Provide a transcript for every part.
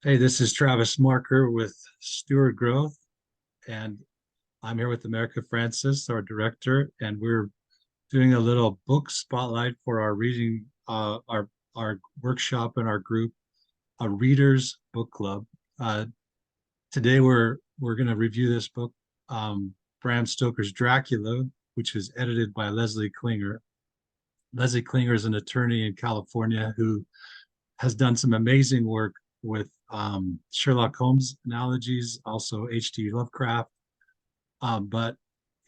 Hey, this is Travis Marker with Stewart Growth, and I'm here with America Francis, our director, and we're doing a little book spotlight for our reading, our workshop and our group, a readers book club. Uh, Today we're going to review this book, Bram Stoker's Dracula, which was edited by Leslie Klinger. Leslie Klinger is an attorney in California who has done some amazing work with Sherlock Holmes analogies, also H.G. Lovecraft. But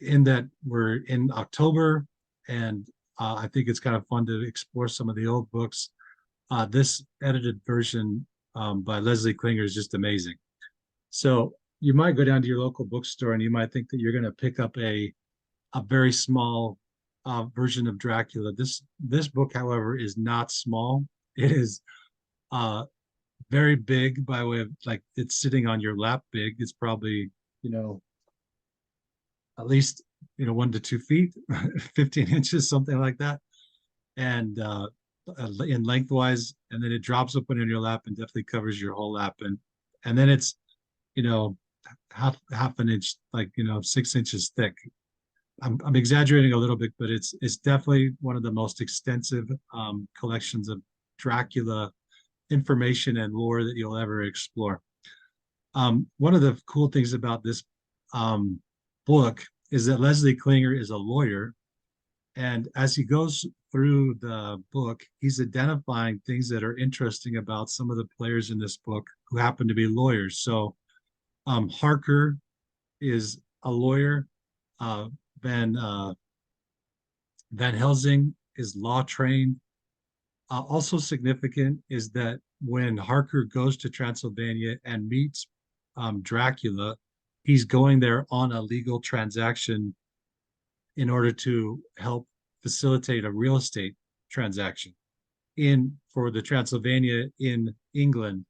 in that we're in October, and I think it's kind of fun to explore some of the old books. This edited version by Leslie Klinger is just amazing. So you might go down to your local bookstore and you might think that you're going to pick up a very small version of Dracula. This book, however, is not small. It is uh, very big by way of like it's sitting on your lap big. It's probably, you know, at least, 1 to 2 feet, 15 inches, something like that. And in lengthwise, and then it drops open in your lap and definitely covers your whole lap. And then it's, you know, half an inch, like, 6 inches thick. I'm exaggerating a little bit, but it's definitely one of the most extensive collections of Dracula information and lore that you'll ever explore. One of the cool things about this book is that Leslie Klinger is a lawyer, and as he goes through the book, he's identifying things that are interesting about some of the players in this book who happen to be lawyers. So Harker is a lawyer. Uh, Van Van Helsing is law trained. Also significant is that when Harker goes to Transylvania and meets Dracula, he's going there on a legal transaction in order to help facilitate a real estate transaction in for the Transylvania in England,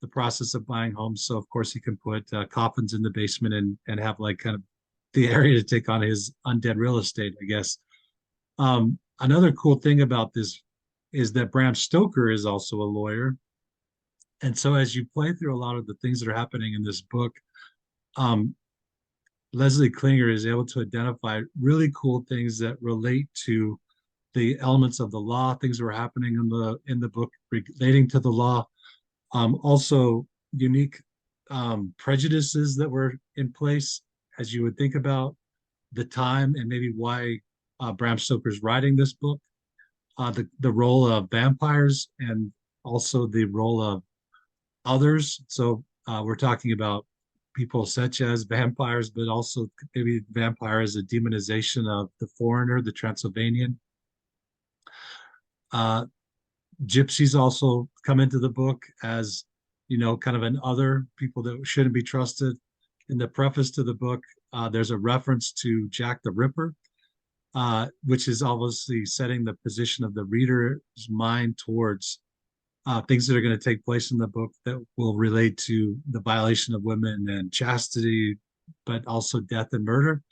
the process of buying homes. So of course he can put coffins in the basement and have like kind of the area to take on his undead real estate, I guess. Another cool thing about this is that Bram Stoker is also a lawyer. And so as you play through a lot of the things that are happening in this book, um, Leslie Klinger is able to identify really cool things that relate to the elements of the law, things that were happening in the book relating to the law. Also unique prejudices that were in place as you would think about the time and maybe why Bram Stoker's writing this book. The role of vampires and also the role of others. So we're talking about people such as vampires, but also maybe vampire as a demonization of the foreigner, the Transylvanian. Uh, Gypsies also come into the book as, kind of an other people that shouldn't be trusted. In the preface to the book, there's a reference to Jack the Ripper, which is obviously setting the position of the reader's mind towards things that are going to take place in the book that will relate to the violation of women and chastity, but also death and murder.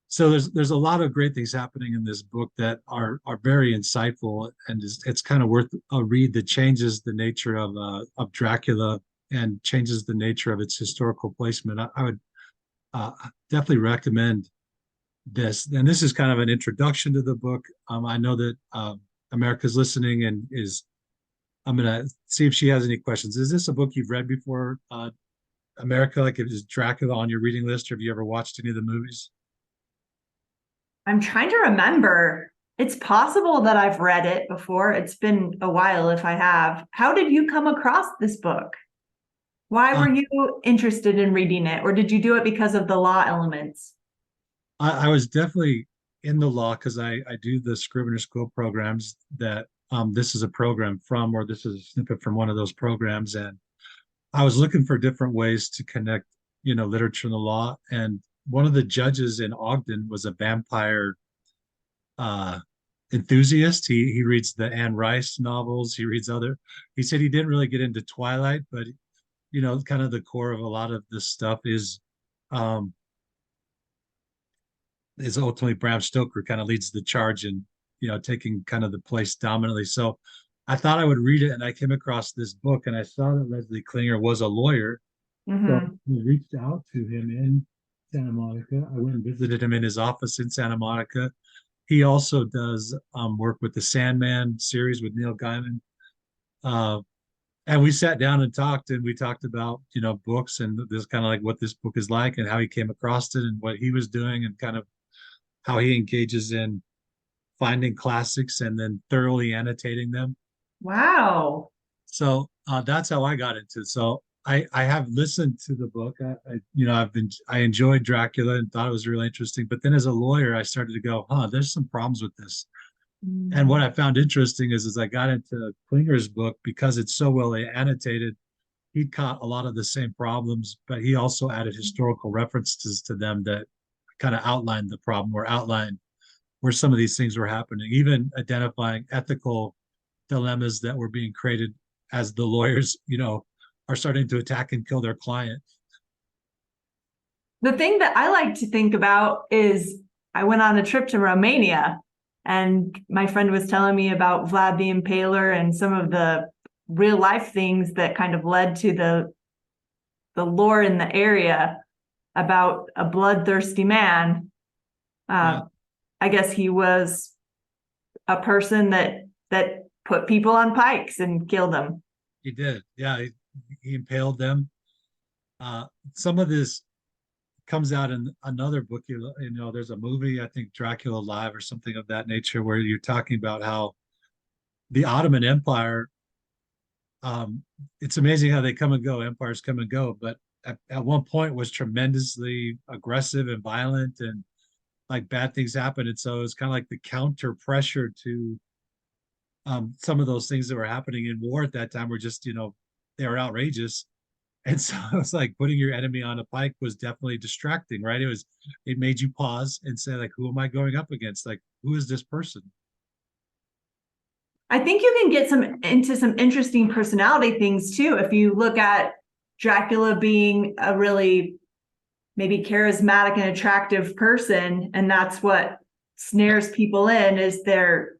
So there's a lot of great things happening in this book that are very insightful, and it's kind of worth a read that changes the nature of Dracula and changes the nature of its historical placement. I would uh, definitely recommend this, and this is kind of an introduction to the book. I know that America's listening and is. I'm gonna see if she has any questions. Is this a book you've read before, America? Like, is Dracula on your reading list, or have you ever watched any of the movies? I'm trying to remember. It's possible that I've read it before. It's been a while if I have. How did you come across this book? Why were Um, you interested in reading it? Or did you do it because of the law elements? I was definitely in the law because I do the Scrivener School programs that this is a program from, or this is a snippet from one of those programs. And I was looking for different ways to connect, literature and the law. And one of the judges in Ogden was a vampire uh, enthusiast. He reads the Anne Rice novels. He reads other. He said he didn't really get into Twilight, but kind of the core of a lot of this stuff um, is ultimately Bram Stoker kind of leads the charge in taking kind of the place dominantly. So I thought I would read it, and I came across this book, and I saw that Leslie Klinger was a lawyer. So Hmm. we reached out to him in Santa Monica. I went and visited him in his office in Santa Monica. He also does work with the Sandman series with Neil Gaiman. Uh, and we sat down and talked, and we talked about, books, and this kind of like what this book is like and how he came across it and what he was doing and kind of how he engages in finding classics and then thoroughly annotating them. Wow. So that's how I got into it. So I have listened to the book. I enjoyed Dracula and thought it was really interesting. But then as a lawyer, I started to go, there's some problems with this. And what Mm. I found interesting is as I got into Klinger's book, because it's so well annotated, he caught a lot of the same problems, but he also added historical references to them that kind of outlined the problem or outlined where some of these things were happening, even identifying ethical dilemmas that were being created as the lawyers, are starting to attack and kill their client. The thing that I like to think about is I went on a trip to Romania, and my friend was telling me about Vlad the Impaler and some of the real life things that kind of led to the lore in the area about a bloodthirsty man. Yeah, Uh, I guess he was a person that put people on pikes and killed them. he did. Yeah, he impaled them. Uh, some of this comes out in another book. There's a movie, I think Dracula Live or something of that nature, where you're talking about how the Ottoman Empire. Um, it's amazing how they come and go. Empires come and go, but at one point was tremendously aggressive and violent, and like bad things happened. And so it's kind of like the counter pressure to some of those things that were happening in war at that time were just, they were outrageous. And so it's like putting your enemy on a pike was definitely distracting, right? It made you pause and say, like, who am I going up against? Like, who is this person? I think you can get some interesting personality things too. If you look at Dracula being a really maybe charismatic and attractive person, and that's what snares people in is they're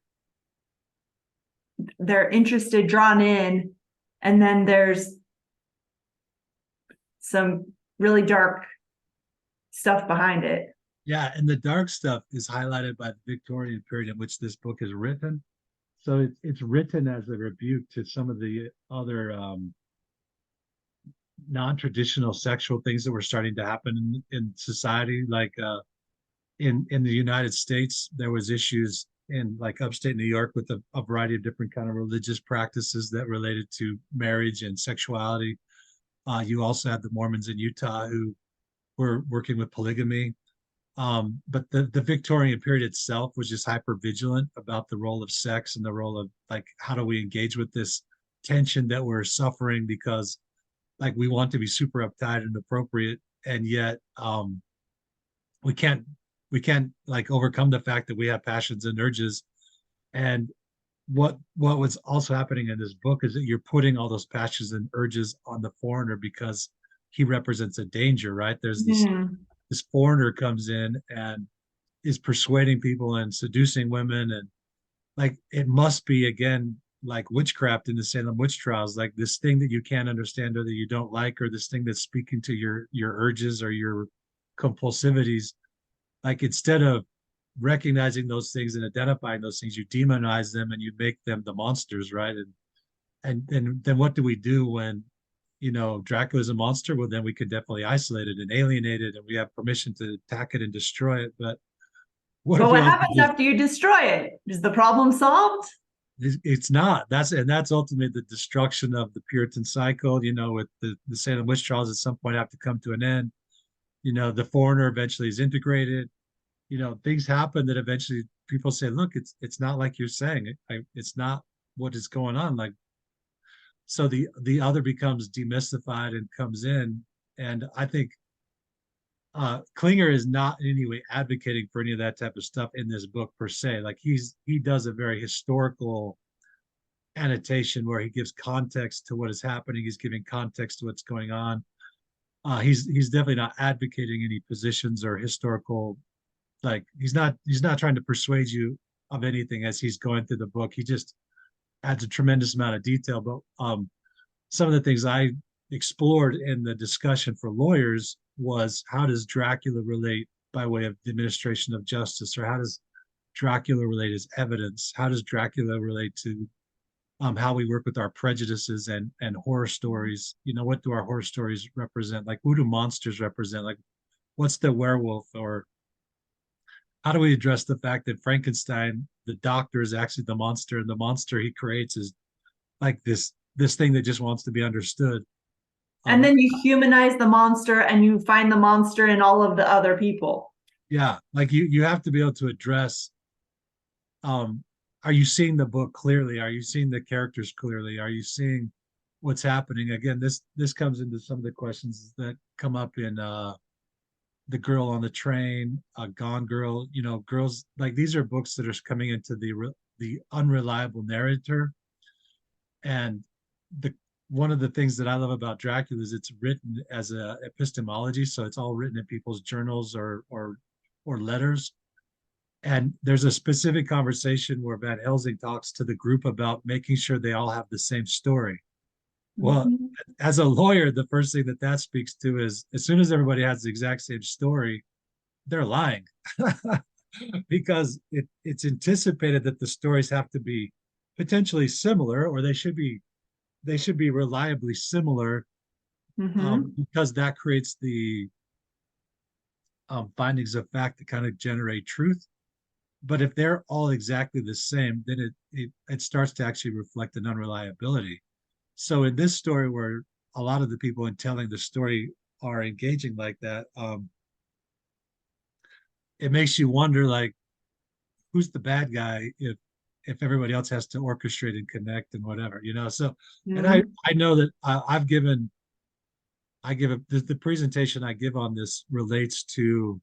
interested, drawn in, and then there's some really dark stuff behind it. Yeah. And the dark stuff is highlighted by the Victorian period in which this book is written. So it's written as a rebuke to some of the other non-traditional sexual things that were starting to happen in society. Like in the United States, there was issues in like upstate New York with a variety of different kind of religious practices that related to marriage and sexuality. You also had the Mormons in Utah who were working with polygamy. But the Victorian period itself was just hyper vigilant about the role of sex and the role of like how do we engage with this tension that we're suffering because like we want to be super uptight and appropriate, and yet we can't we can't like overcome the fact that we have passions and urges. And what was also happening in this book is that you're putting all those passions and urges on the foreigner because he represents a danger, right? There's Hmm. this foreigner comes in and is persuading people and seducing women, and like it must be again like witchcraft in the Salem witch trials, like this thing that you can't understand or that you don't like, or this thing that's speaking to your urges or your compulsivities. Like instead of recognizing those things and identifying those things, you demonize them and you make them the monsters, right? And then what do we do when Dracula is a monster? Well, then we can definitely isolate it and alienate it, and we have permission to attack it and destroy it. But what But if we what also happens just after you destroy it? Is the problem solved? it's not. That's ultimately the destruction of the Puritan cycle. With the Salem witch trials at some point have to come to an end. The foreigner eventually is integrated. Things happen that eventually people say, look, it's not like you're saying it. It's not what is going on. Like so, the other becomes demystified and comes in, and I think Klinger is not in any way advocating for any of that type of stuff in this book per se. Like he does a very historical annotation where he gives context to what is happening. He's giving context to what's going on. He's definitely not advocating any positions or historical. Like he's not trying to persuade you of anything as he's going through the book. He just adds a tremendous amount of detail. But some of the things I explored in the discussion for lawyers was, how does Dracula relate by way of the administration of justice, or how does Dracula relate as evidence? How does Dracula relate to how we work with our prejudices and horror stories? You know, what do our horror stories represent? Like, who do monsters represent? Like, what's the werewolf? Or how do we address the fact that Frankenstein, the doctor, is actually the monster, and the monster he creates is like this thing that just wants to be understood. And Um, then you humanize the monster and you find the monster in all of the other people. yeah, like you have to be able to address, um, are you seeing the book clearly? Are you seeing the characters clearly? Are you seeing what's happening? Again, this comes into some of the questions that come up in The Girl on the Train, Gone Girl. You know, girls, like, these are books that are coming into the unreliable narrator. And the one of the things that I love about Dracula is it's written as a epistemology, so it's all written in people's journals or letters. And there's a specific conversation where Van Helsing talks to the group about making sure they all have the same story. Well, Mhm. as a lawyer, the first thing that that speaks to is, as soon as everybody has the exact same story, they're lying. Because it's anticipated that the stories have to be potentially similar, or they should be reliably similar, Mhm. because that creates the findings of fact that kind of generate truth. But if they're all exactly the same, then it starts to actually reflect an unreliability. So in this story, where a lot of the people in telling the story are engaging like that, it makes you wonder, like, who's the bad guy if everybody else has to orchestrate and connect and whatever, you know. So, and I Mhm. I know that I've given I give the presentation I give on this relates to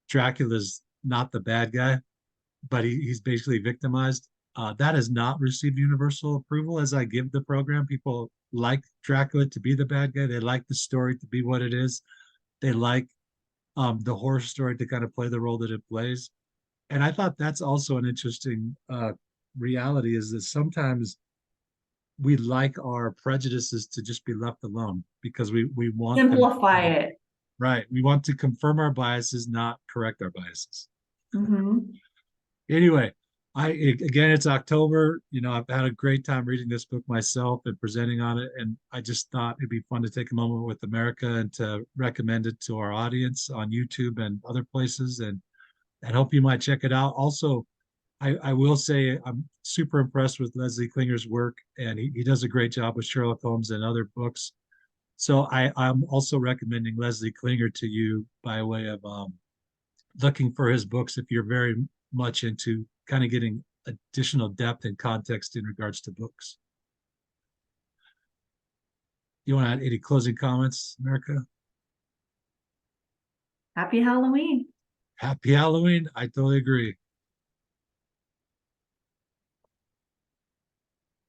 Dracula's not the bad guy, but he's basically victimized. That has not received universal approval as I give the program. People like Dracula to be the bad guy. They like the story to be what it is. They like the horror story to kind of play the role that it plays. And I thought that's also an interesting reality, is that sometimes we like our prejudices to just be left alone because we want them Simplify it. right. We want to confirm our biases, not correct our biases. Mhm. Anyway, again, it's October. You know, I've had a great time reading this book myself and presenting on it, and I just thought it'd be fun to take a moment with America and to recommend it to our audience on YouTube and other places, and hope you might check it out. Also, I will say I'm super impressed with Leslie Klinger's work, and he does a great job with Sherlock Holmes and other books. So I'm also recommending Leslie Klinger to you by way of looking for his books if you're very much into kind of getting additional depth and context in regards to books. You want to add any closing comments, America? Happy Halloween. Happy Halloween. I totally agree.